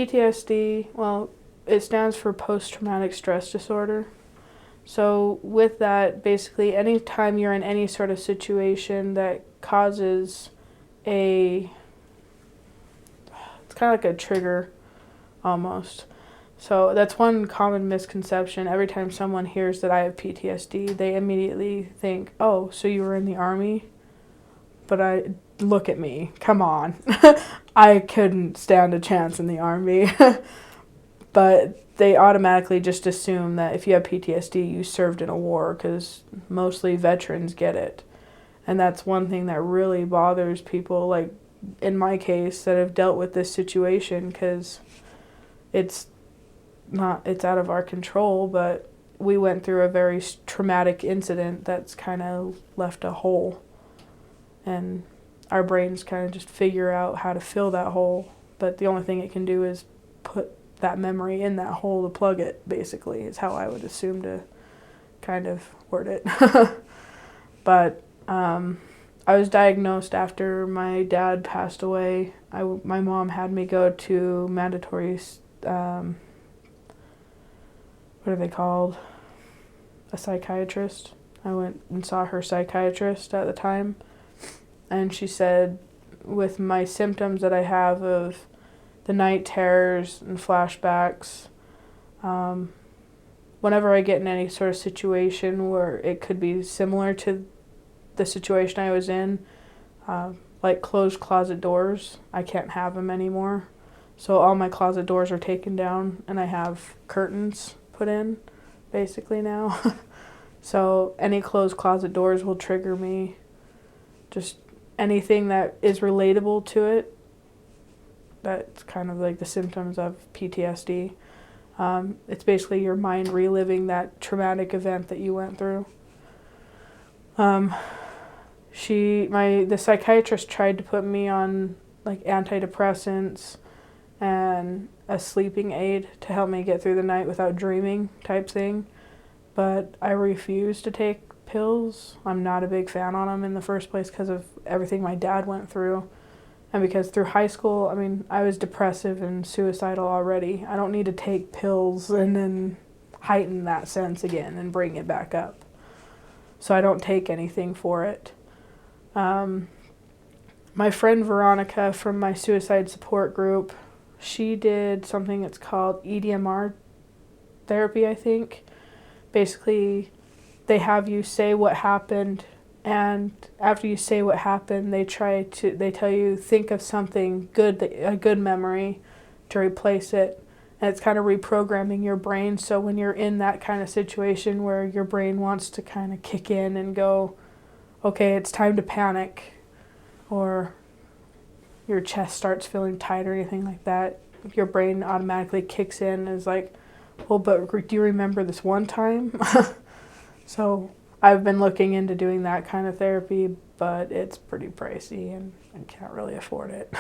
PTSD, well, it stands for post-traumatic stress disorder. So with that, basically, anytime you're in any sort of situation that causes it's kind of like a trigger almost. So that's one common misconception. Every time someone hears that I have PTSD, they immediately think, oh, so you were in the Army? But look at me, come on. I couldn't stand a chance in the Army. But they automatically just assume that if you have PTSD, you served in a war, because mostly veterans get it. And that's one thing that really bothers people, like in my case, that have dealt with this situation, because it's out of our control, but we went through a very traumatic incident that's kind of left a hole. And our brains kind of just figure out how to fill that hole. But the only thing it can do is put that memory in that hole to plug it, basically, is how I would assume to kind of word it. But I was diagnosed after my dad passed away. My mom had me go to mandatory, what are they called? A psychiatrist. I went and saw her psychiatrist at the time. And she said, with my symptoms that I have of the night terrors and flashbacks, whenever I get in any sort of situation where it could be similar to the situation I was in, like closed closet doors, I can't have them anymore. So all my closet doors are taken down, and I have curtains put in, basically, now. So any closed closet doors will trigger me. Just anything that is relatable to it, that's kind of like the symptoms of PTSD. It's basically your mind reliving that traumatic event that you went through. The psychiatrist tried to put me on like antidepressants and a sleeping aid to help me get through the night without dreaming type thing, but I refused to take pills. I'm not a big fan on them in the first place because of everything my dad went through, and because through high school, I mean, I was depressive and suicidal already. I don't need to take pills and then heighten that sense again and bring it back up. So I don't take anything for it. My friend Veronica from my suicide support group, she did something that's called EDMR therapy, I think. Basically, they have you say what happened, and after you say what happened, they tell you, think of something good, a good memory, to replace it. And it's kind of reprogramming your brain, so when you're in that kind of situation where your brain wants to kind of kick in and go, okay, it's time to panic, or your chest starts feeling tight or anything like that, your brain automatically kicks in and is like, well, but do you remember this one time? So I've been looking into doing that kind of therapy, but it's pretty pricey and I can't really afford it.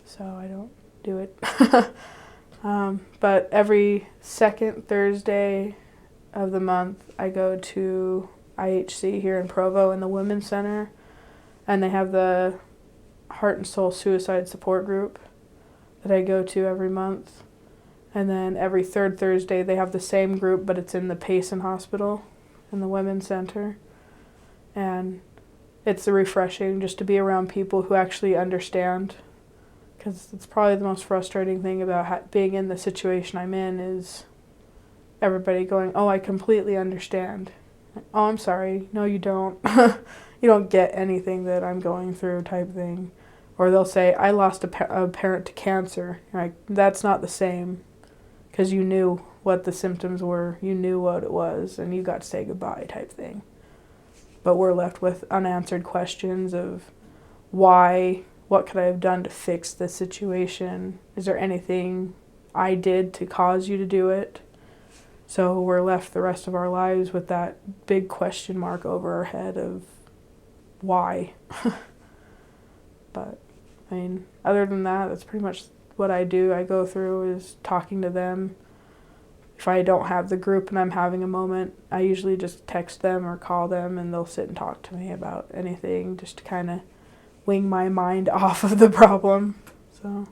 So I don't do it. But every second Thursday of the month, I go to IHC here in Provo in the Women's Center, and they have the Heart and Soul Suicide Support Group that I go to every month. And then every third Thursday, they have the same group, but it's in the Payson Hospital in the Women's Center. And it's refreshing just to be around people who actually understand, because it's probably the most frustrating thing about being in the situation I'm in is everybody going, oh, I completely understand. Oh, I'm sorry. No, you don't. You don't get anything that I'm going through type thing. Or they'll say, I lost a parent to cancer. You're like, that's not the same, because you knew what the symptoms were, you knew what it was, and you got to say goodbye type thing. But we're left with unanswered questions of why, what could I have done to fix the situation? Is there anything I did to cause you to do it? So we're left the rest of our lives with that big question mark over our head of why. But, I mean, other than that, that's pretty much what I do. I go through is talking to them. If I don't have the group and I'm having a moment, I usually just text them or call them, and they'll sit and talk to me about anything just to kind of wing my mind off of the problem. So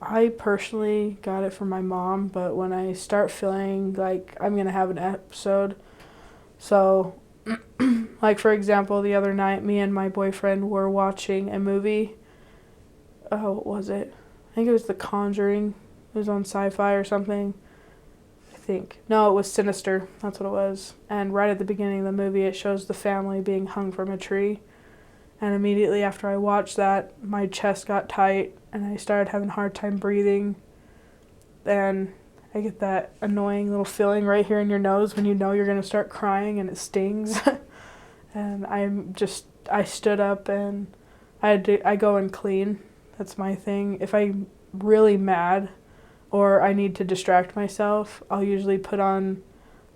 I personally got it from my mom, but when I start feeling like I'm going to have an episode, so, like, for example, the other night, me and my boyfriend were watching a movie. What was it? I think it was The Conjuring. It was on Sci-Fi or something. I think. No, it was Sinister. That's what it was. And right at the beginning of the movie, it shows the family being hung from a tree. And immediately after I watched that, my chest got tight and I started having a hard time breathing. And I get that annoying little feeling right here in your nose when you know you're going to start crying and it stings. And I stood up and I go and clean. That's my thing. If I'm really mad or I need to distract myself, I'll usually put on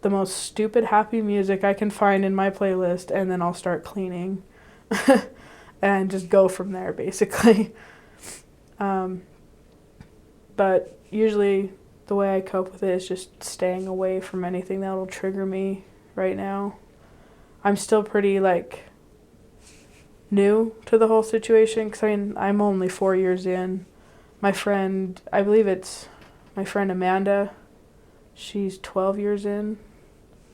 the most stupid happy music I can find in my playlist and then I'll start cleaning and just go from there basically. But usually the way I cope with it is just staying away from anything that'll trigger me right now. I'm still pretty, new to the whole situation, because I'm only 4 years in. My friend, I believe it's my friend Amanda, she's 12 years in,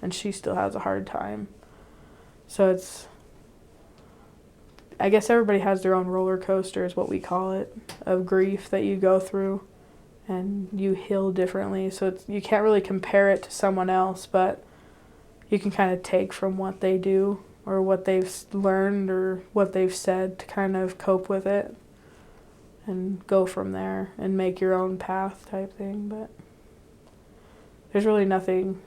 and she still has a hard time. So I guess everybody has their own roller coaster, is what we call it, of grief that you go through. And you heal differently, so you can't really compare it to someone else, but you can kind of take from what they do or what they've learned or what they've said to kind of cope with it and go from there and make your own path type thing. But there's really nothing,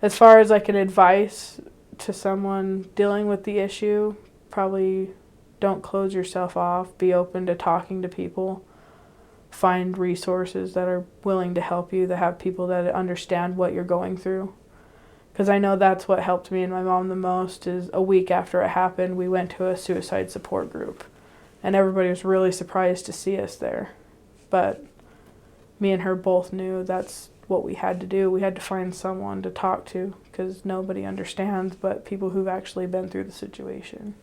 as far as an advice to someone dealing with the issue, probably don't close yourself off, be open to talking to people. Find resources that are willing to help you, that have people that understand what you're going through. Because I know that's what helped me and my mom the most, is a week after it happened, we went to a suicide support group. And everybody was really surprised to see us there. But me and her both knew that's what we had to do. We had to find someone to talk to, because nobody understands but people who've actually been through the situation.